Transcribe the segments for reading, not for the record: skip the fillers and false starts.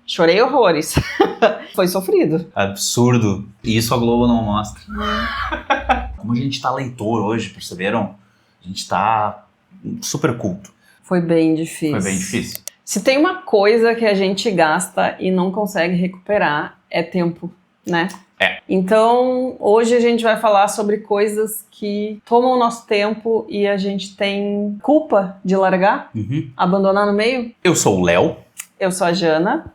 Chorei horrores. Foi sofrido. Absurdo. E isso a Globo não mostra. Como a gente tá leitor hoje, perceberam? A gente tá super culto. Foi bem difícil. Foi bem difícil. Se tem uma coisa que a gente gasta e não consegue recuperar, é tempo, né? É. Então, hoje a gente vai falar sobre coisas que tomam o nosso tempo e a gente tem culpa de largar, abandonar no meio. Eu sou o Léo. Eu sou a Jana.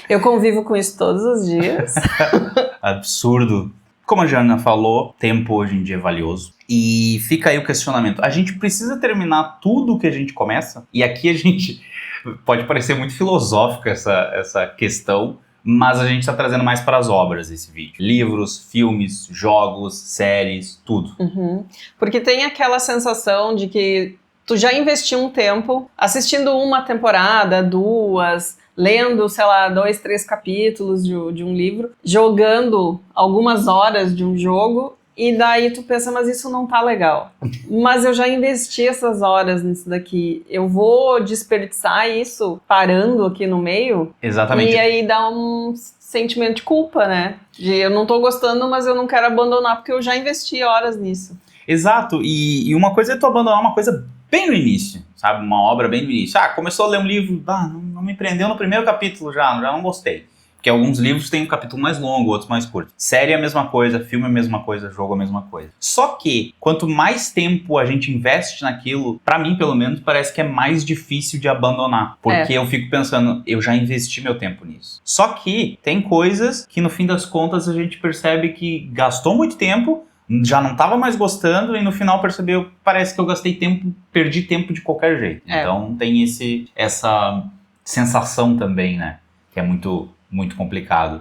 Eu convivo com isso todos os dias. Absurdo. Como a Jana falou, tempo hoje em dia é valioso. E fica aí o questionamento. A gente precisa terminar tudo que a gente começa? E aqui a gente... Pode parecer muito filosófica essa questão, mas a gente está trazendo mais para as obras esse vídeo. Livros, filmes, jogos, séries, tudo. Porque tem aquela sensação de que tu já investiu um tempo assistindo uma temporada, duas... lendo, sei lá, 2, 3 capítulos de um livro, jogando algumas horas de um jogo, e daí tu pensa, mas isso não tá legal. Mas eu já investi essas horas nisso daqui, eu vou desperdiçar isso parando aqui no meio? Exatamente. E aí dá um sentimento de culpa, né? De eu não tô gostando, mas eu não quero abandonar porque eu já investi horas nisso. Exato, e uma coisa é tu abandonar uma coisa bem no início, sabe? Uma obra bem no início. Começou a ler um livro, não me prendeu no primeiro capítulo já não gostei. Porque alguns livros têm um capítulo mais longo, outros mais curtos. Série é a mesma coisa, filme é a mesma coisa, jogo é a mesma coisa. Só que, quanto mais tempo a gente investe naquilo, pra mim, pelo menos, parece que é mais difícil de abandonar. Porque eu fico pensando, eu já investi meu tempo nisso. Só que tem coisas que, no fim das contas, a gente percebe que gastou muito tempo, já não estava mais gostando e no final percebeu, parece que eu gastei tempo, perdi tempo de qualquer jeito. Então tem essa sensação também, né? Que é muito, muito complicado.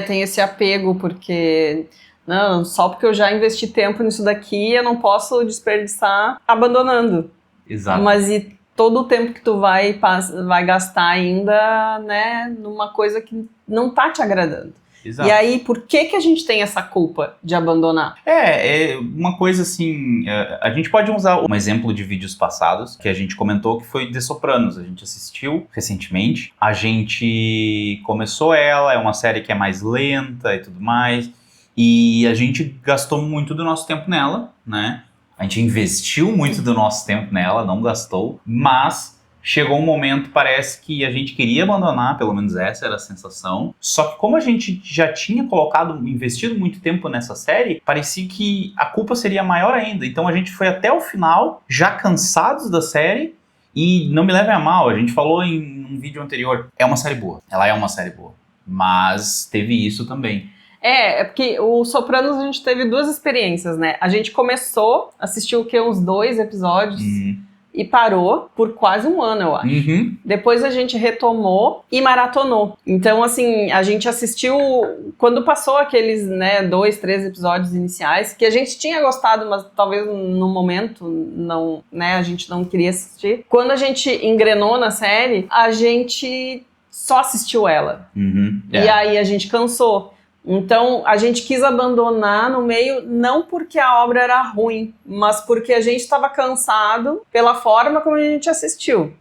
Tem esse apego, porque não, só porque eu já investi tempo nisso daqui, eu não posso desperdiçar abandonando. Exato. Mas e todo o tempo que tu vai gastar ainda, né, numa coisa que não tá te agradando. Exato. E aí, por que a gente tem essa culpa de abandonar? É uma coisa assim, a gente pode usar um exemplo de vídeos passados, que a gente comentou, que foi The Sopranos. A gente assistiu recentemente, a gente começou ela, é uma série que é mais lenta e tudo mais, e a gente gastou muito do nosso tempo nela, né? A gente investiu muito do nosso tempo nela, não gastou, mas... chegou um momento, parece que a gente queria abandonar, pelo menos essa era a sensação. Só que como a gente já tinha investido muito tempo nessa série, parecia que a culpa seria maior ainda. Então a gente foi até o final, já cansados da série, e não me levem a mal, a gente falou em um vídeo anterior, é uma série boa. Ela é uma série boa, mas teve isso também. É porque o Sopranos a gente teve duas experiências, né? A gente começou, assistiu uns 2 episódios... e parou por quase um ano, eu acho. Depois a gente retomou e maratonou. Então, assim, a gente assistiu... quando passou aqueles, né, 2, 3 episódios iniciais, que a gente tinha gostado, mas talvez no momento não, né, a gente não queria assistir. Quando a gente engrenou na série, a gente só assistiu ela. E aí a gente cansou. Então, a gente quis abandonar no meio, não porque a obra era ruim, mas porque a gente estava cansado pela forma como a gente assistiu.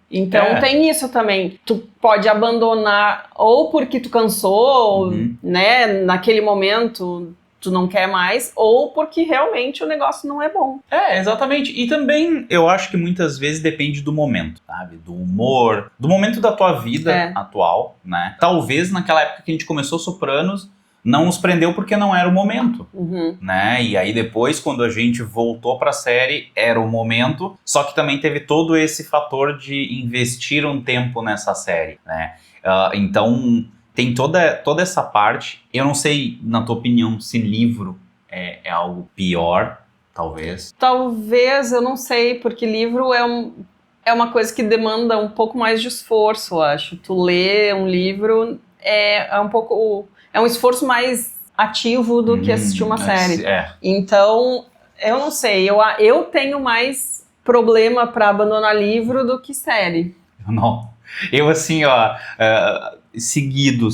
Então, tem isso também. Tu pode abandonar ou porque tu cansou, né, naquele momento tu não quer mais, ou porque realmente o negócio não é bom. Exatamente. E também eu acho que muitas vezes depende do momento, sabe? Do humor, do momento da tua vida atual, né? Talvez naquela época que a gente começou Sopranos, não nos prendeu porque não era o momento, né? E aí depois, quando a gente voltou pra série, era o momento, só que também teve todo esse fator de investir um tempo nessa série, né? Então... tem toda essa parte. Eu não sei, na tua opinião, se livro é algo pior, talvez. Talvez, eu não sei, porque livro é uma coisa que demanda um pouco mais de esforço, eu acho. Tu ler um livro é um esforço mais ativo do que assistir uma série. Então, eu não sei, eu tenho mais problema para abandonar livro do que série. Não. Eu, assim, seguido,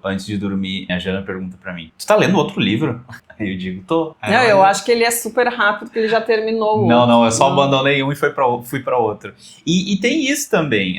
antes de dormir, a Jana pergunta pra mim, tu tá lendo outro livro? Aí eu digo, tô. Não, eu acho que ele é super rápido, porque ele já terminou o outro. Não, eu só abandonei um e fui pra outro. E tem isso também,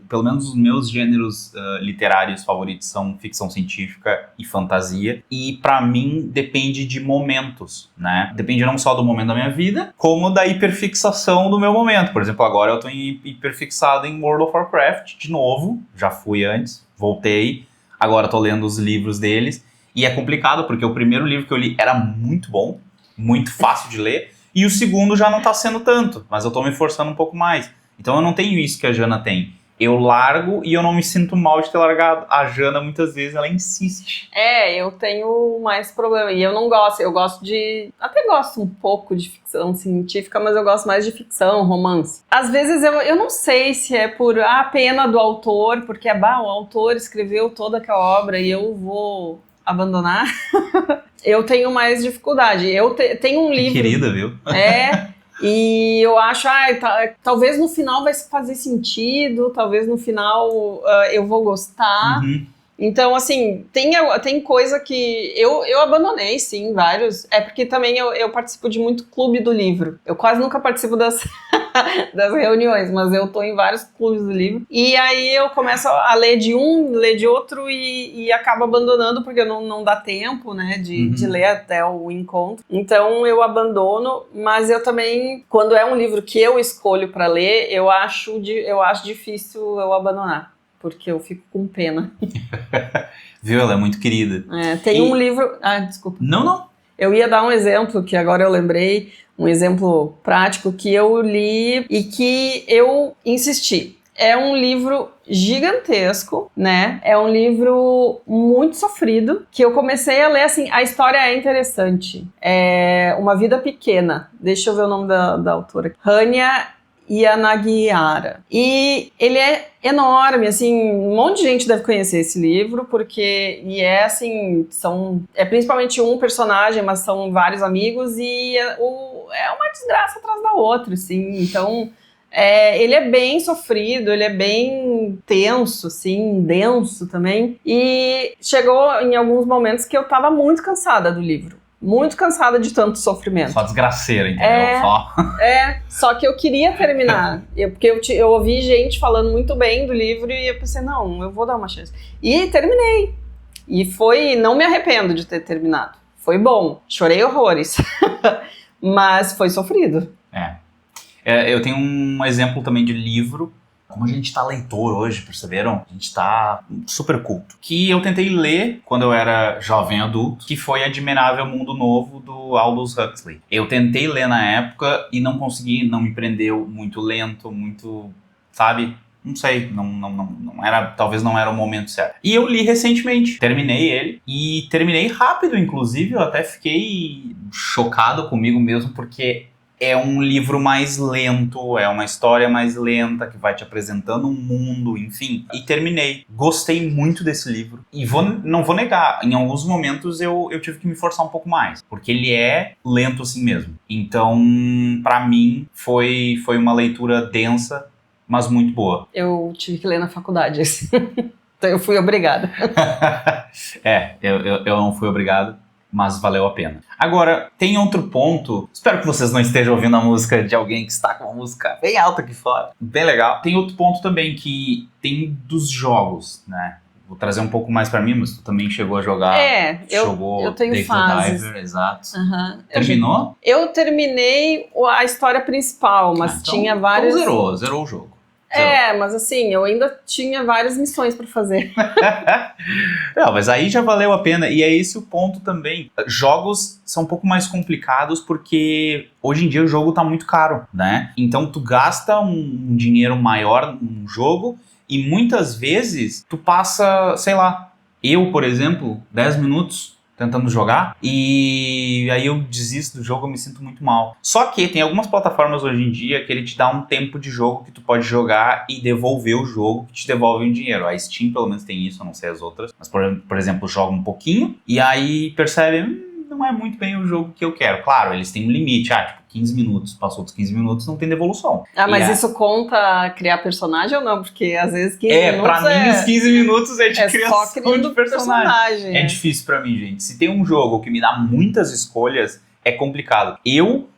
pelo menos os meus gêneros literários favoritos são ficção científica e fantasia, e pra mim depende de momentos, né? Depende não só do momento da minha vida, como da hiperfixação do meu momento. Por exemplo, agora eu tô hiperfixado em World of Warcraft de novo, já fui antes, voltei, agora tô lendo os livros deles. E é complicado, porque o primeiro livro que eu li era muito bom, muito fácil de ler, e o segundo já não tá sendo tanto, mas eu tô me forçando um pouco mais. Então eu não tenho isso que a Jana tem. Eu largo e eu não me sinto mal de ter largado. A Jana, muitas vezes, ela insiste. Eu tenho mais problema. E eu não gosto. Eu gosto de... Até gosto um pouco de ficção científica, mas eu gosto mais de ficção, romance. Às vezes eu não sei se é por pena do autor, porque o autor escreveu toda aquela obra e eu vou abandonar. Eu tenho mais dificuldade. Eu tenho um livro... Querida, viu? E eu acho, talvez no final vai fazer sentido, talvez no final eu vou gostar. Uhum. Então, assim, tem coisa que eu abandonei, sim, vários. É porque também eu participo de muito clube do livro. Eu quase nunca participo das reuniões, mas eu tô em vários clubes do livro. E aí eu começo a ler de um, ler de outro e acabo abandonando porque não dá tempo, né, de ler até o encontro. Então eu abandono, mas eu também, quando é um livro que eu escolho para ler, eu acho difícil eu abandonar. Porque eu fico com pena. Viu? Ela é muito querida. Tem um livro... desculpa. Não. Eu ia dar um exemplo, que agora eu lembrei, um exemplo prático que eu li e que eu insisti. É um livro gigantesco, né? É um livro muito sofrido, que eu comecei a ler, assim, a história é interessante. É Uma Vida Pequena. Deixa eu ver o nome da autora. Hanya Yanagihara. E ele é enorme, assim, um monte de gente deve conhecer esse livro, porque, é principalmente um personagem, mas são vários amigos, e é uma desgraça atrás da outra, assim, então... ele é bem sofrido, ele é bem tenso, assim, denso também, e chegou em alguns momentos que eu tava muito cansada do livro. Muito cansada de tanto sofrimento. Só desgraceira, entendeu? Só que eu queria terminar. Porque eu ouvi gente falando muito bem do livro e eu pensei, não, eu vou dar uma chance. E terminei. E não me arrependo de ter terminado. Foi bom. Chorei horrores. Mas foi sofrido. Eu tenho um exemplo também de livro. Como a gente tá leitor hoje, perceberam? A gente tá super culto. Que eu tentei ler quando eu era jovem adulto, que foi Admirável Mundo Novo, do Aldous Huxley. Eu tentei ler na época e não consegui, não me prendeu, muito lento, muito, sabe? Não sei, não era, talvez não era o momento certo. E eu li recentemente, terminei ele, e terminei rápido, inclusive, eu até fiquei chocado comigo mesmo, porque... é um livro mais lento, é uma história mais lenta, que vai te apresentando um mundo, enfim. E terminei. Gostei muito desse livro. E não vou negar, em alguns momentos eu tive que me forçar um pouco mais. Porque ele é lento assim mesmo. Então, pra mim, foi uma leitura densa, mas muito boa. Eu tive que ler na faculdade. Então eu fui obrigada. Eu não fui obrigado. Mas valeu a pena. Agora, tem outro ponto. Espero que vocês não estejam ouvindo a música de alguém que está com uma música bem alta aqui fora. Bem legal. Tem outro ponto também que tem dos jogos, né? Vou trazer um pouco mais pra mim, mas tu também chegou a jogar. Eu tenho Dave fases. The Diver, exato. Uhum. Terminou? Eu terminei a história principal, mas então, tinha várias... Então zerou o jogo. Mas assim, eu ainda tinha várias missões pra fazer. Não, mas aí já valeu a pena, e é esse o ponto também. Jogos são um pouco mais complicados porque hoje em dia o jogo tá muito caro, né? Então tu gasta um dinheiro maior num jogo e muitas vezes tu passa, sei lá, eu, por exemplo, 10 minutos tentando jogar, e aí eu desisto do jogo, eu me sinto muito mal. Só que tem algumas plataformas hoje em dia que ele te dá um tempo de jogo que tu pode jogar e devolver o jogo, que te devolve o dinheiro. A Steam pelo menos tem isso, eu não sei as outras, mas por exemplo, joga um pouquinho e aí percebe, não é muito bem o jogo que eu quero. Claro, eles têm um limite, tipo, 15 minutos, passou dos 15 minutos, não tem devolução. Mas isso conta criar personagem ou não? Porque às vezes 15 minutos pra mim os 15 minutos é de criação só de personagem. É difícil pra mim, gente. Se tem um jogo que me dá muitas escolhas, é complicado.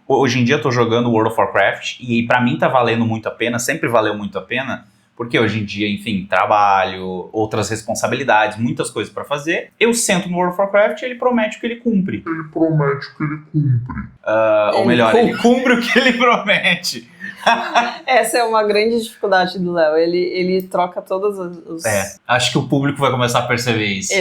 Hoje em dia, tô jogando World of Warcraft e pra mim tá valendo muito a pena, sempre valeu muito a pena, porque hoje em dia, enfim, trabalho, outras responsabilidades, muitas coisas pra fazer. Eu sento no World of Warcraft e ele promete o que ele cumpre. Ou melhor, ele cumpre o que ele promete. Essa é uma grande dificuldade do Léo. Ele troca todos os... acho que o público vai começar a perceber isso.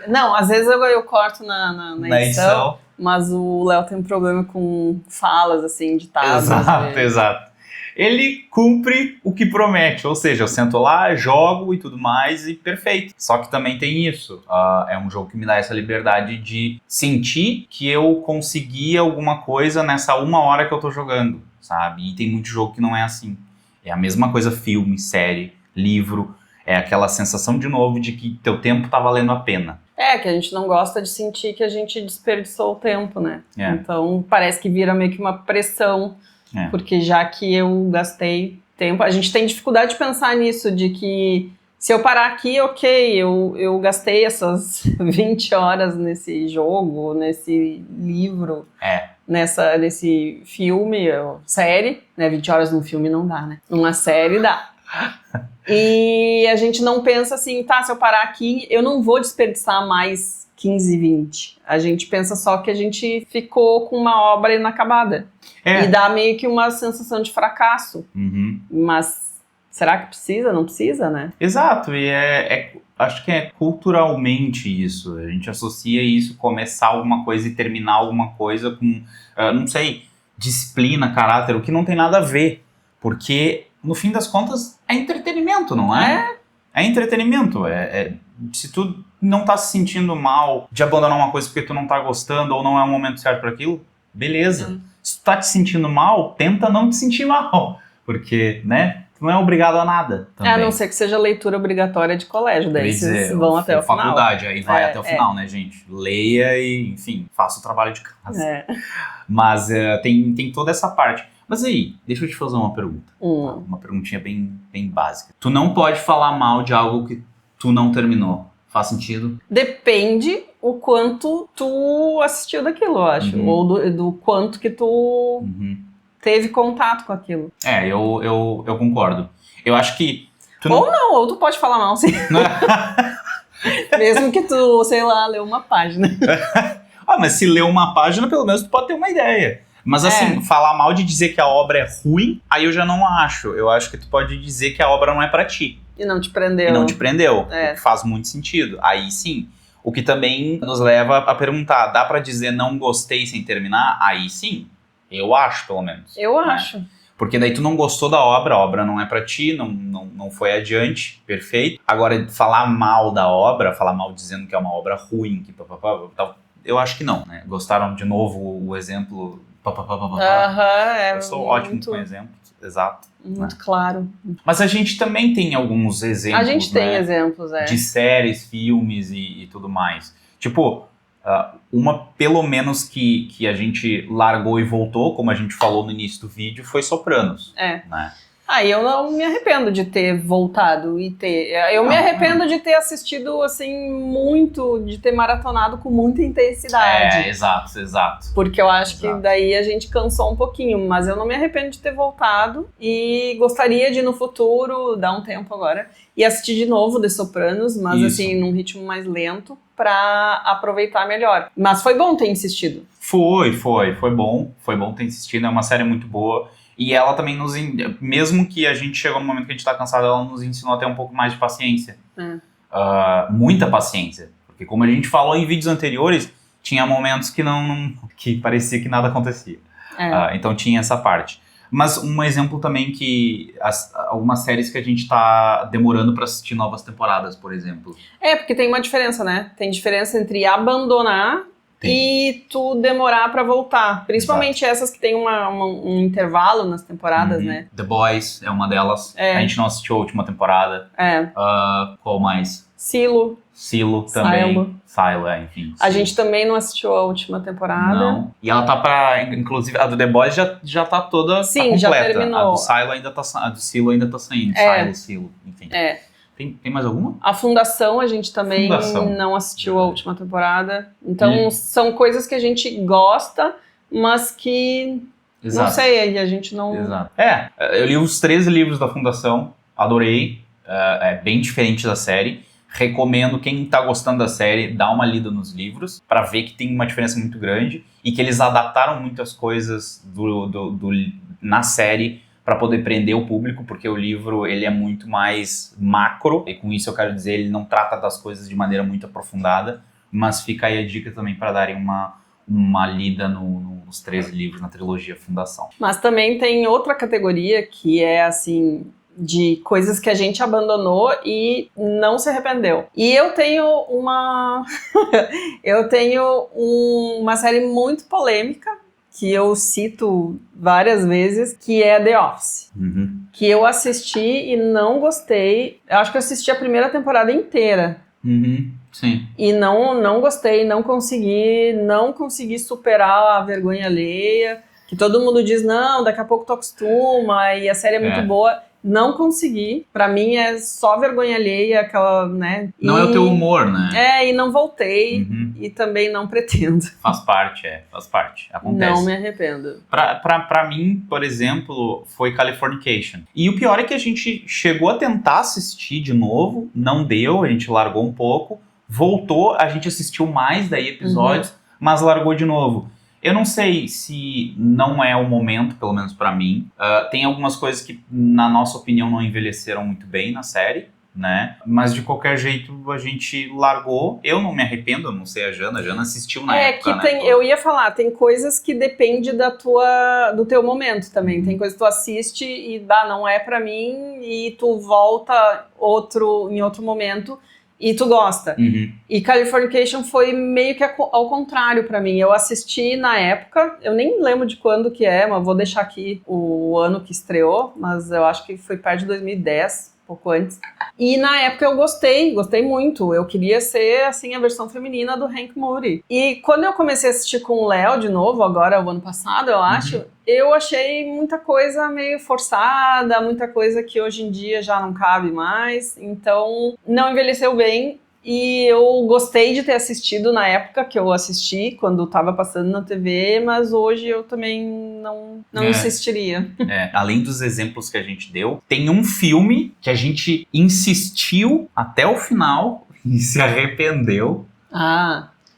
Não, às vezes eu corto na edição, mas o Léo tem um problema com falas, assim, ditadas. Exato. Ele cumpre o que promete, ou seja, eu sento lá, jogo e tudo mais e perfeito. Só que também tem isso, é um jogo que me dá essa liberdade de sentir que eu consegui alguma coisa nessa 1 hora que eu tô jogando, sabe? E tem muito jogo que não é assim. É a mesma coisa filme, série, livro, é aquela sensação de novo de que teu tempo tá valendo a pena. Que a gente não gosta de sentir que a gente desperdiçou o tempo, né? Então parece que vira meio que uma pressão. Porque já que eu gastei tempo, a gente tem dificuldade de pensar nisso, de que se eu parar aqui, ok, eu gastei essas 20 horas nesse jogo, nesse livro, nesse filme, série, né? 20 horas num filme não dá, né? Numa série dá. E a gente não pensa assim, se eu parar aqui, eu não vou desperdiçar mais 15, 20. A gente pensa só que a gente ficou com uma obra inacabada. E dá meio que uma sensação de fracasso. Mas será que precisa? Não precisa, né? Exato, e acho que é culturalmente isso. A gente associa isso, começar alguma coisa e terminar alguma coisa com, não sei, disciplina, caráter, o que não tem nada a ver. Porque, no fim das contas, é entretenimento, não é? É entretenimento. Se tu não tá se sentindo mal de abandonar uma coisa porque tu não tá gostando ou não é o momento certo para aquilo, beleza. Se tu tá te sentindo mal, tenta não te sentir mal. Porque, né, tu não é obrigado a nada também. A não ser que seja leitura obrigatória de colégio, daí vocês vão até o final. Faculdade, aí vai até o final, né, gente? Leia e, enfim, faça o trabalho de casa. Mas tem toda essa parte. Mas aí, deixa eu te fazer uma pergunta. Uma perguntinha bem básica. Tu não pode falar mal de algo que tu não terminou. Faz sentido? Depende o quanto tu assistiu daquilo, eu acho. Ou do quanto que tu teve contato com aquilo. Eu concordo. Eu acho que... Ou tu pode falar mal, sim. Mesmo que tu, sei lá, leu uma página. Mas se leu uma página, pelo menos tu pode ter uma ideia. Mas assim, falar mal de dizer que a obra é ruim, aí eu já não acho. Eu acho que tu pode dizer que a obra não é pra ti. E não te prendeu. O que faz muito sentido. Aí sim. O que também nos leva a perguntar, dá pra dizer não gostei sem terminar? Aí sim. Eu acho, pelo menos. Eu acho. Porque daí tu não gostou da obra, a obra não é pra ti, não foi adiante, perfeito. Agora, falar mal da obra, falar mal dizendo que é uma obra ruim, que eu acho que não, né? Gostaram de novo o exemplo... Eu sou ótimo com exemplos, exato. Muito claro. Mas a gente também tem alguns exemplos, a gente tem exemplos, de séries, filmes e tudo mais. Tipo, uma pelo menos que a gente largou e voltou, como a gente falou no início do vídeo, foi Sopranos. Né? Eu não me arrependo de ter voltado e ter... Eu me arrependo de ter assistido, assim, muito, de ter maratonado com muita intensidade. Exato. Porque eu acho que daí a gente cansou um pouquinho, mas eu não me arrependo de ter voltado e gostaria de, no futuro, dar um tempo agora, e assistir de novo The Sopranos, mas assim, num ritmo mais lento, pra aproveitar melhor. Mas foi bom ter insistido. Foi bom ter insistido, é uma série muito boa. E ela também mesmo que a gente chegou no momento que a gente tá cansado, ela nos ensinou a ter um pouco mais de paciência. Muita paciência. Porque como a gente falou em vídeos anteriores, tinha momentos que parecia que nada acontecia. Então tinha essa parte. Mas um exemplo também que algumas séries que a gente tá demorando pra assistir novas temporadas, por exemplo. Porque tem uma diferença, né? Tem diferença entre abandonar e tu demorar pra voltar. Principalmente essas que tem um intervalo nas temporadas, né? The Boys é uma delas. A gente não assistiu a última temporada. Qual mais? Silo também. Silo, enfim. A gente também não assistiu a última temporada. Não. E ela tá inclusive, a do The Boys já tá toda Sim, completa. já terminou. A do Silo ainda tá saindo. Silo, enfim. Tem mais alguma? A Fundação a gente também não assistiu a última temporada. Então são coisas que a gente gosta, mas que não sei, a gente não... Exato. Eu li os 13 livros da Fundação, adorei, é bem diferente da série. Recomendo quem tá gostando da série, dá uma lida nos livros, para ver que tem uma diferença muito grande e que eles adaptaram muitas coisas na série para poder prender o público, porque o livro ele é muito mais macro, e com isso eu quero dizer, ele não trata das coisas de maneira muito aprofundada, mas fica aí a dica também para darem uma lida nos 13 livros, na trilogia Fundação. Mas também tem outra categoria que é assim, de coisas que a gente abandonou e não se arrependeu. E eu tenho uma uma série muito polêmica, que eu cito várias vezes, que é The Office. Que eu assisti e não gostei. Eu acho que eu assisti a primeira temporada inteira. Sim. E não gostei, não consegui superar a vergonha alheia. Que todo mundo diz, não, daqui a pouco tu acostuma e a série é muito boa. Não consegui. Pra mim é só vergonha alheia, aquela, né? Não é o teu humor, né? E não voltei. E também não pretendo. Faz parte. Acontece. Não me arrependo. Pra mim, por exemplo, foi Californication. E o pior é que a gente chegou a tentar assistir de novo, não deu, a gente largou um pouco, voltou, a gente assistiu mais daí episódios, mas largou de novo. Eu não sei se não é o momento, pelo menos pra mim. Tem algumas coisas que, na nossa opinião, não envelheceram muito bem na série, né? Mas de qualquer jeito a gente largou. Eu não me arrependo, eu não sei a Jana. A Jana assistiu na época, né? Eu ia falar, tem coisas que dependem do teu momento também. Tem coisas que tu assiste e não é pra mim, e tu volta em outro momento e tu gosta. E Californication foi meio que ao contrário pra mim. Eu assisti na época, eu nem lembro de quando que mas vou deixar aqui o ano que estreou, mas eu acho que foi perto de 2010, pouco antes. E na época eu gostei muito. Eu queria ser, assim, a versão feminina do Hank Moody. E quando eu comecei a assistir com o Léo de novo, agora o ano passado, eu acho, eu achei muita coisa meio forçada, muita coisa que hoje em dia já não cabe mais. Então, não envelheceu bem. E eu gostei de ter assistido na época que eu assisti, quando estava passando na TV, mas hoje eu também não insistiria. Além dos exemplos que a gente deu, tem um filme que a gente insistiu até o final e se arrependeu.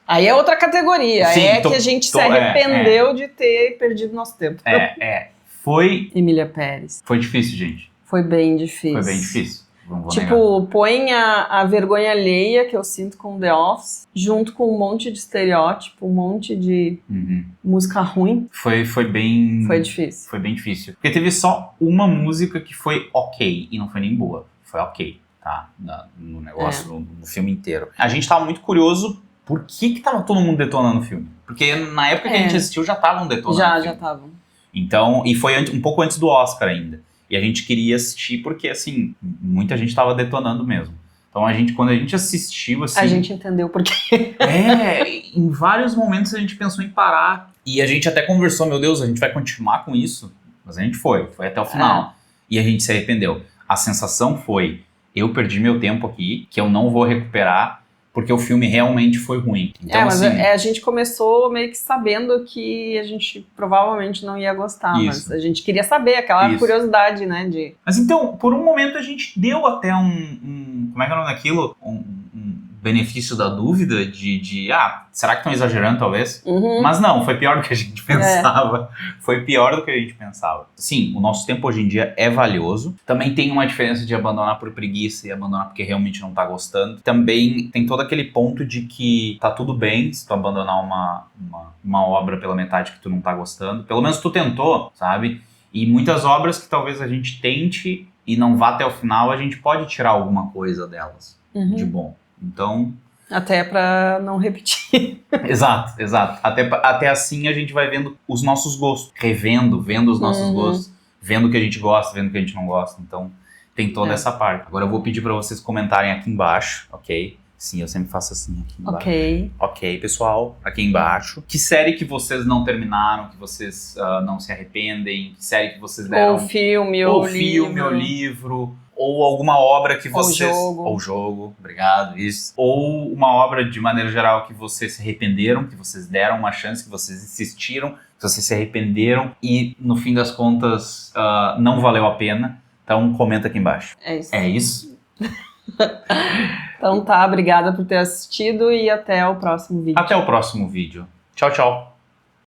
Aí é outra categoria. Sim, que a gente se arrependeu de ter perdido nosso tempo. Foi... Emília Pérez. Foi difícil, gente. Foi bem difícil. Foi bem difícil. Põe a vergonha alheia que eu sinto com The Office, junto com um monte de estereótipo, um monte de música ruim. Foi bem... Foi difícil. Foi bem difícil. Porque teve só uma música que foi ok, e não foi nem boa. Foi ok, tá? No negócio, no filme inteiro. A gente tava muito curioso por que tava todo mundo detonando o filme. Porque na época que a gente assistiu já estavam detonando o filme. Já estavam. Então, e foi um pouco antes do Oscar ainda. E a gente queria assistir porque, assim, muita gente tava detonando mesmo. Então, quando a gente assistiu, assim... A gente entendeu por quê. Em vários momentos a gente pensou em parar. E a gente até conversou, meu Deus, a gente vai continuar com isso? Mas a gente foi até o final. E a gente se arrependeu. A sensação foi, eu perdi meu tempo aqui, que eu não vou recuperar, porque o filme realmente foi ruim. Então, mas assim, a gente começou meio que sabendo que a gente provavelmente não ia gostar, mas a gente queria saber, aquela curiosidade, né? Mas então, por um momento a gente deu até como é que é o nome daquilo? Um benefício da dúvida será que estão exagerando talvez? Mas não, foi pior do que a gente pensava. Foi pior do que a gente pensava. Sim, o nosso tempo hoje em dia é valioso. Também tem uma diferença de abandonar por preguiça e abandonar porque realmente não tá gostando. Também tem todo aquele ponto de que tá tudo bem se tu abandonar uma obra pela metade que tu não tá gostando. Pelo menos tu tentou, sabe? E muitas obras que talvez a gente tente e não vá até o final, a gente pode tirar alguma coisa delas de bom. Então, Até pra não repetir. Exato, exato. Até assim a gente vai vendo os nossos gostos, vendo os nossos gostos, vendo o que a gente gosta, vendo o que a gente não gosta. Então, tem toda essa parte. Agora eu vou pedir pra vocês comentarem aqui embaixo, ok? Sim, eu sempre faço assim aqui embaixo. Ok. Ok, pessoal, aqui embaixo. Que série que vocês não terminaram, que vocês não se arrependem, que série que vocês deram... Ou filme, ou livro, ou alguma obra que vocês... Ou jogo, obrigado, isso. Ou uma obra, de maneira geral, que vocês se arrependeram, que vocês deram uma chance, que vocês insistiram, que vocês se arrependeram e, no fim das contas, não valeu a pena. Então, comenta aqui embaixo. É isso. É isso? Então tá, obrigada por ter assistido e até o próximo vídeo. Até o próximo vídeo. Tchau, tchau.